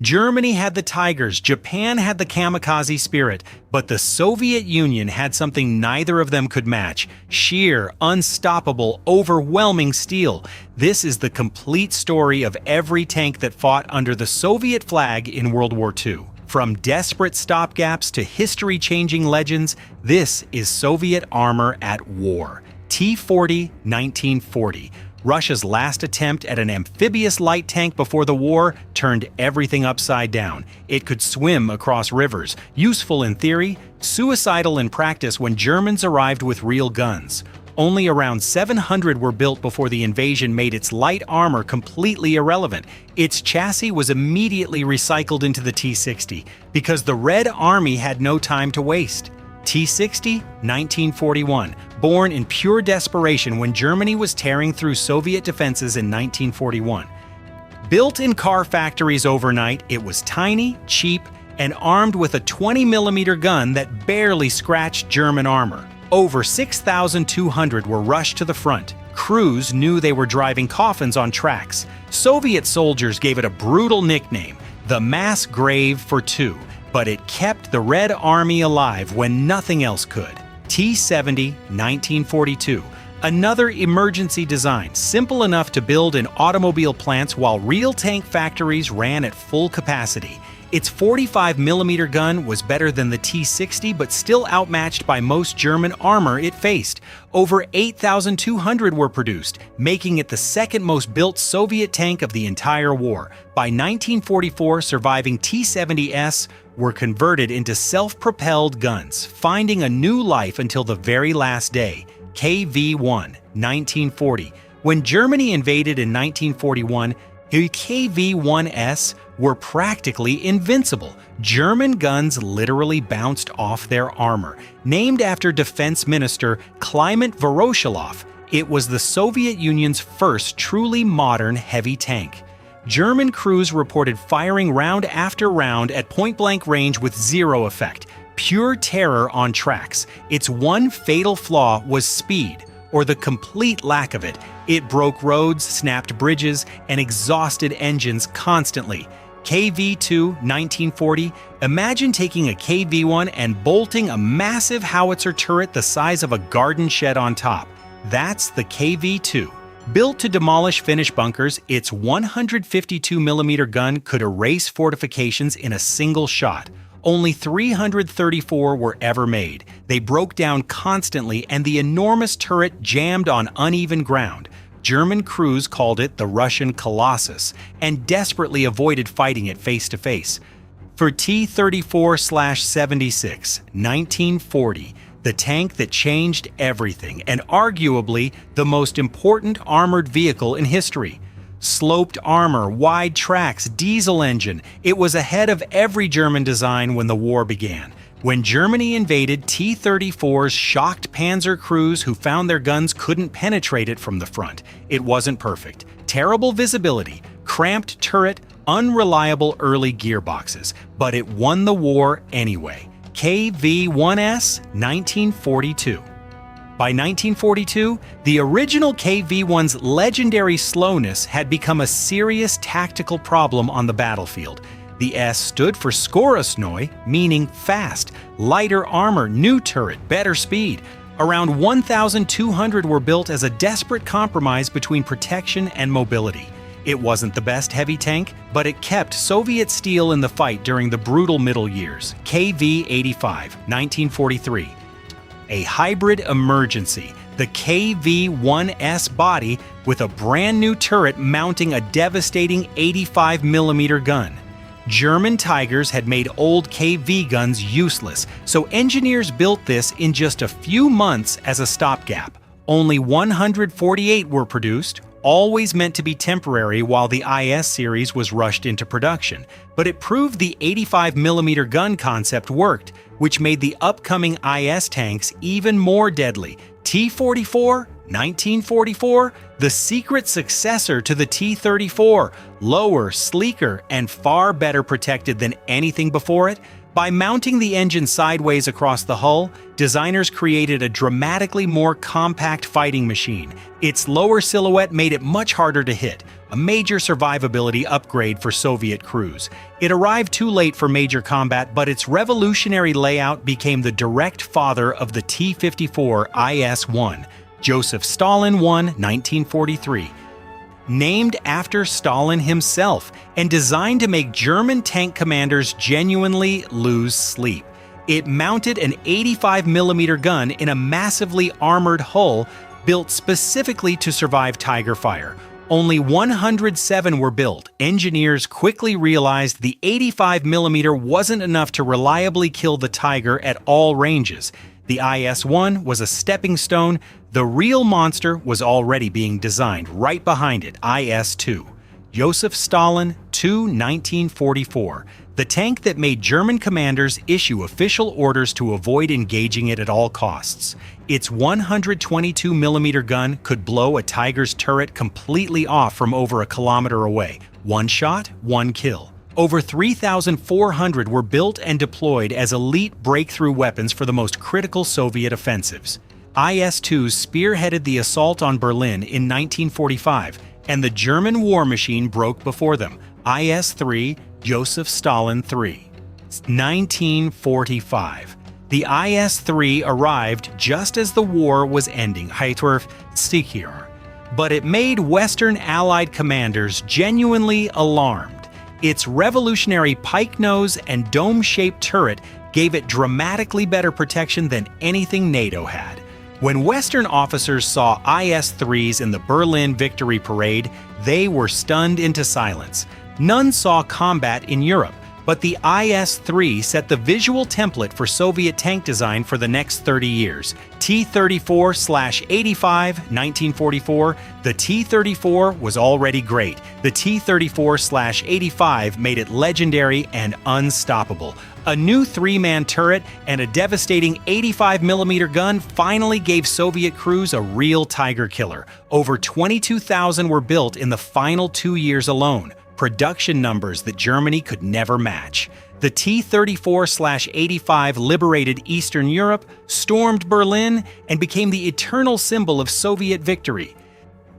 Germany had the Tigers, Japan had the kamikaze spirit, but the Soviet Union had something neither of them could match: sheer, unstoppable, overwhelming steel. This is the complete story of every tank that fought under the Soviet flag in World War II. From desperate stopgaps to history-changing legends, this is Soviet armor at war. T-40, 1940. Russia's last attempt at an amphibious light tank before the war turned everything upside down. It could swim across rivers, useful in theory, suicidal in practice when Germans arrived with real guns. Only around 700 were built before the invasion made its light armor completely irrelevant. Its chassis was immediately recycled into the T-60 because the Red Army had no time to waste. T-60, 1941, born in pure desperation when Germany was tearing through Soviet defenses in 1941. Built in car factories overnight, it was tiny, cheap, and armed with a 20mm gun that barely scratched German armor. Over 6,200 were rushed to the front. Crews knew they were driving coffins on tracks. Soviet soldiers gave it a brutal nickname, the mass grave for two. But it kept the Red Army alive when nothing else could. T-70, 1942. Another emergency design, simple enough to build in automobile plants while real tank factories ran at full capacity. Its 45mm gun was better than the T-60 but still outmatched by most German armor it faced. Over 8,200 were produced, making it the second most built Soviet tank of the entire war. By 1944, surviving T-70s were converted into self-propelled guns, finding a new life until the very last day. KV-1, 1940. When Germany invaded in 1941, the KV-1s were practically invincible. German guns literally bounced off their armor. Named after Defense Minister Kliment Voroshilov, it was the Soviet Union's first truly modern heavy tank. German crews reported firing round after round at point-blank range with zero effect. Pure terror on tracks. Its one fatal flaw was speed, or the complete lack of it. It broke roads, snapped bridges, and exhausted engines constantly. KV-2, 1940. Imagine taking a KV-1 and bolting a massive howitzer turret the size of a garden shed on top. That's the KV-2. Built to demolish Finnish bunkers, its 152mm gun could erase fortifications in a single shot. Only 334 were ever made. They broke down constantly, and the enormous turret jammed on uneven ground. German crews called it the Russian Colossus and desperately avoided fighting it face-to-face. For T-34/76, 1940, the tank that changed everything and arguably the most important armored vehicle in history. Sloped armor, wide tracks, diesel engine. It was ahead of every German design when the war began. When Germany invaded, T-34s shocked panzer crews who found their guns couldn't penetrate it from the front. It wasn't perfect. Terrible visibility, cramped turret, unreliable early gearboxes. But it won the war anyway. KV-1s, 1942. By 1942, the original KV-1's legendary slowness had become a serious tactical problem on the battlefield. The S stood for Skorotsnoy, meaning fast, lighter armor, new turret, better speed. Around 1,200 were built as a desperate compromise between protection and mobility. It wasn't the best heavy tank, but it kept Soviet steel in the fight during the brutal middle years. KV-85, 1943. A hybrid emergency, the KV-1S body with a brand new turret mounting a devastating 85mm gun. German Tigers had made old KV guns useless, so engineers built this in just a few months as a stopgap. Only 148 were produced, always meant to be temporary while the IS series was rushed into production. But it proved the 85mm gun concept worked, which made the upcoming IS tanks even more deadly. T-44, 1944, the secret successor to the T-34, lower, sleeker, and far better protected than anything before it. By mounting the engine sideways across the hull, designers created a dramatically more compact fighting machine. Its lower silhouette made it much harder to hit, a major survivability upgrade for Soviet crews. It arrived too late for major combat, but its revolutionary layout became the direct father of the T-54 IS-1. Joseph Stalin 1, 1943. Named after Stalin himself and designed to make German tank commanders genuinely lose sleep. It mounted an 85mm gun in a massively armored hull built specifically to survive Tiger fire. Only 107 were built. Engineers quickly realized the 85mm wasn't enough to reliably kill the Tiger at all ranges. The IS-1 was a stepping stone. The real monster was already being designed right behind it, IS-2. Joseph Stalin 2, 1944. The tank that made German commanders issue official orders to avoid engaging it at all costs. Its 122mm gun could blow a Tiger's turret completely off from over a kilometer away. One shot, one kill. Over 3,400 were built and deployed as elite breakthrough weapons for the most critical Soviet offensives. IS-2s spearheaded the assault on Berlin in 1945, and the German war machine broke before them. IS-3, Joseph Stalin 3. 1945. The IS-3 arrived just as the war was ending, but it made Western Allied commanders genuinely alarmed. Its revolutionary pike nose and dome-shaped turret gave it dramatically better protection than anything NATO had. When Western officers saw IS-3s in the Berlin Victory Parade, they were stunned into silence. None saw combat in Europe, but the IS-3 set the visual template for Soviet tank design for the next 30 years. T-34/85, 1944. The T-34 was already great. The T-34/85 made it legendary and unstoppable. A new three-man turret and a devastating 85mm gun finally gave Soviet crews a real Tiger killer. Over 22,000 were built in the final 2 years alone. Production numbers that Germany could never match. The T-34/85 liberated Eastern Europe, stormed Berlin, and became the eternal symbol of Soviet victory.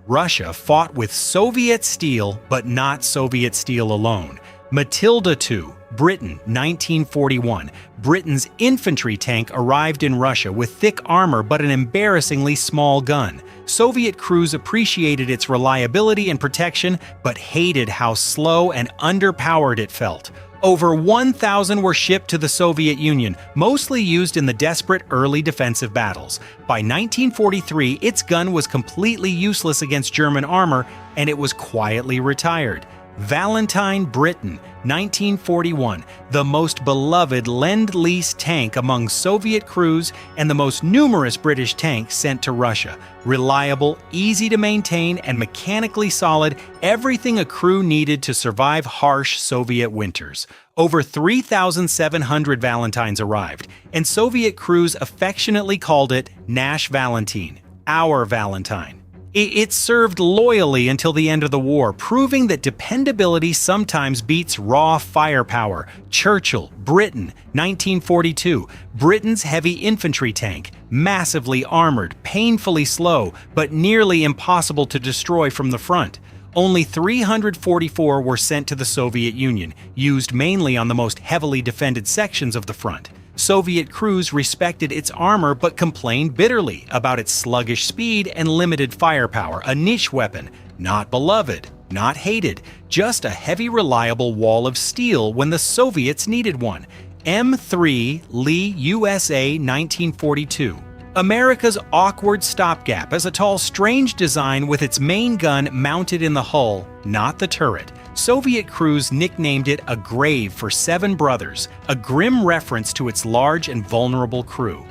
Russia fought with Soviet steel, but not Soviet steel alone. Matilda II, Britain, 1941. Britain's infantry tank arrived in Russia with thick armor but an embarrassingly small gun. Soviet crews appreciated its reliability and protection, but hated how slow and underpowered it felt. Over 1,000 were shipped to the Soviet Union, mostly used in the desperate early defensive battles. By 1943, its gun was completely useless against German armor, and it was quietly retired. Valentine, Britain, 1941, the most beloved Lend-Lease tank among Soviet crews and the most numerous British tanks sent to Russia. Reliable, easy to maintain, and mechanically solid, everything a crew needed to survive harsh Soviet winters. Over 3,700 Valentines arrived, and Soviet crews affectionately called it Nash Valentine, our Valentine. It served loyally until the end of the war, proving that dependability sometimes beats raw firepower. Churchill, Britain, 1942. Britain's heavy infantry tank, massively armored, painfully slow, but nearly impossible to destroy from the front. Only 344 were sent to the Soviet Union, used mainly on the most heavily defended sections of the front. Soviet crews respected its armor but complained bitterly about its sluggish speed and limited firepower, a niche weapon, not beloved, not hated, just a heavy reliable wall of steel when the Soviets needed one. M3 Lee USA 1942. America's awkward stopgap as a tall, strange design with its main gun mounted in the hull, not the turret. Soviet crews nicknamed it a grave for 7 brothers, a grim reference to its large and vulnerable crew.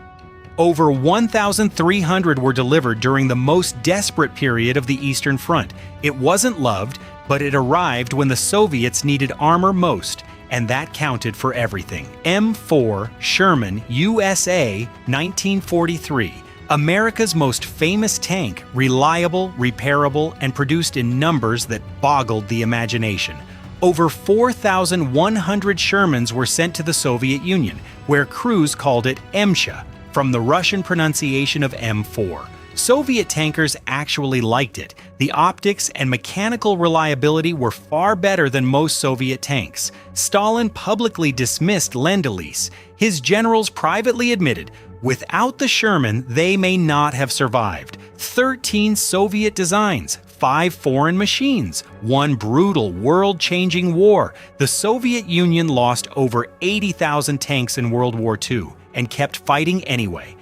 Over 1,300 were delivered during the most desperate period of the Eastern Front. It wasn't loved, but it arrived when the Soviets needed armor most, and that counted for everything. M4 Sherman USA 1943. America's most famous tank, reliable, repairable, and produced in numbers that boggled the imagination. Over 4,100 Shermans were sent to the Soviet Union, where crews called it MSHA, from the Russian pronunciation of M4. Soviet tankers actually liked it. The optics and mechanical reliability were far better than most Soviet tanks. Stalin publicly dismissed Lend-Lease. His generals privately admitted, without the Sherman, they may not have survived. 13 Soviet designs, 5 foreign machines, 1 brutal, world-changing war. The Soviet Union lost over 80,000 tanks in World War II and kept fighting anyway.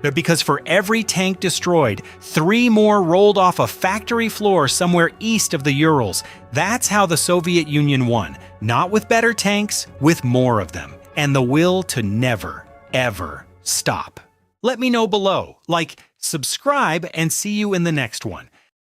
But because for every tank destroyed, 3 more rolled off a factory floor somewhere east of the Urals. That's how the Soviet Union won. Not with better tanks, with more of them. And the will to never, ever stop. Let me know below. Like, subscribe, and see you in the next one.